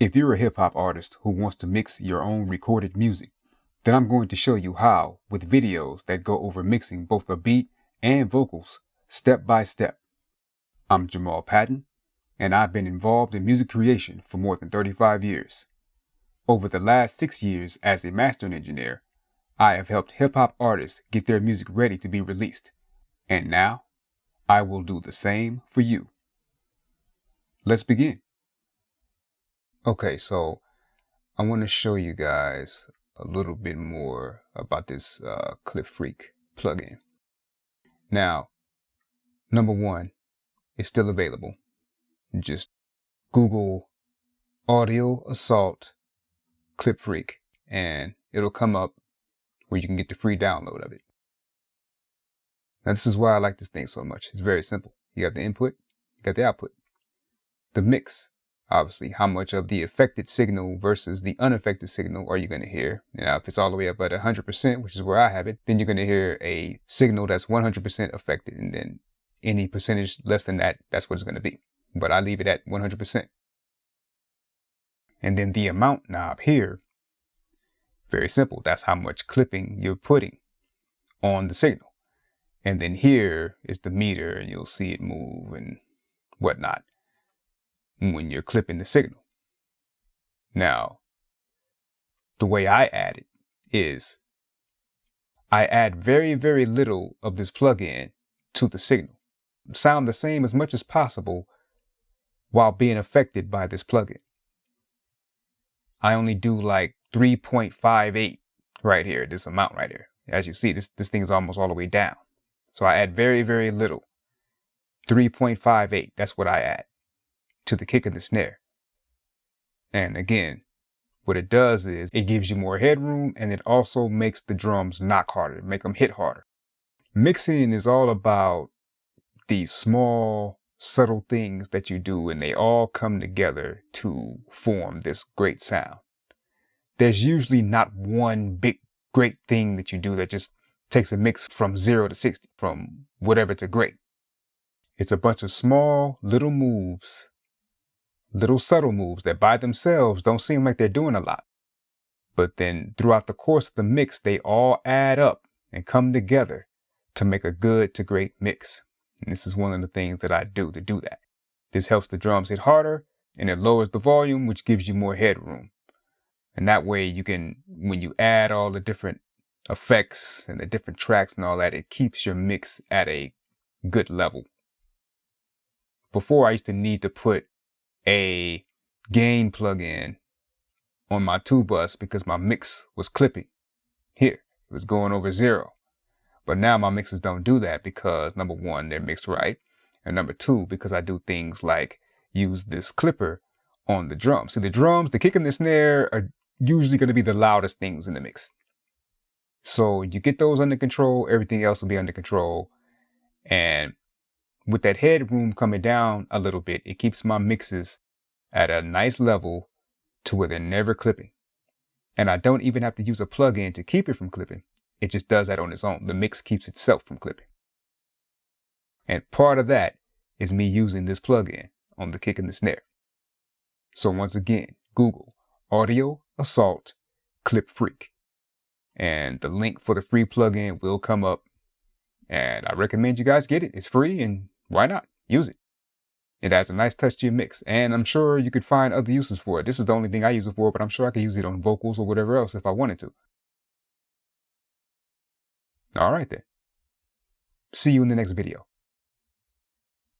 If you're a hip-hop artist who wants to mix your own recorded music, then I'm going to show you how with videos that go over mixing both the beat and vocals step by step. I'm Jamal Patton, and I've been involved in music creation for more than 35 years. Over the last 6 years as a mastering engineer, I have helped hip-hop artists get their music ready to be released, and now I will do the same for you. Let's begin. Okay, so I want to show you guys a little bit more about this Klip plugin. Now, number one, it's still available. Just Google Audio Assault Klip and it'll come up where you can get the free download of it. Now, this is why I like this thing so much. It's very simple. You got the input, you got the output. The mix, obviously, how much of the affected signal versus the unaffected signal are you going to hear? Now, if it's all the way up at 100%, which is where I have it, then you're going to hear a signal that's 100% affected. And then any percentage less than that, that's what it's going to be. But I leave it at 100%. And then the amount knob here, very simple. That's how much clipping you're putting on the signal. And then here is the meter, and you'll see it move and whatnot when you're clipping the signal. Now, the way I add it is I add very, very little of this plugin to the signal. Sound the same as much as possible while being affected by this plugin. I only do like 3.58 right here, this amount right here. As you see, this thing is almost all the way down. So I add very, very little. 3.58, that's what I add to the kick and the snare. And again, what it does is it gives you more headroom, and it also makes the drums knock harder, make them hit harder. Mixing is all about these small, subtle things that you do, and they all come together to form this great sound. There's usually not one big, great thing that you do that just takes a mix from 0 to 60, from whatever to great. It's a bunch of small, little moves, little subtle moves that by themselves don't seem like they're doing a lot. But then throughout the course of the mix, they all add up and come together to make a good to great mix. And this is one of the things that I do to do that. This helps the drums hit harder, and it lowers the volume, which gives you more headroom. And that way you can, when you add all the different effects and the different tracks and all that, it keeps your mix at a good level. Before, I used to need to put a gain plugin on my 2-bus because my mix was clipping. Here, it was going over 0. But now my mixes don't do that because, number one, they're mixed right. And number two, because I do things like use this clipper on the drums. So the drums, the kick and the snare are usually going to be the loudest things in the mix. So you get those under control, everything else will be under control. And with that headroom coming down a little bit, it keeps my mixes at a nice level to where they're never clipping. And I don't even have to use a plugin to keep it from clipping. It just does that on its own. The mix keeps itself from clipping. And part of that is me using this plugin on the kick and the snare. So once again, Google Audio Assault Klip. And the link for the free plugin will come up. And I recommend you guys get it. It's free, and why not? Use it. It adds a nice touch to your mix. And I'm sure you could find other uses for it. This is the only thing I use it for, but I'm sure I could use it on vocals or whatever else if I wanted to. All right then. See you in the next video.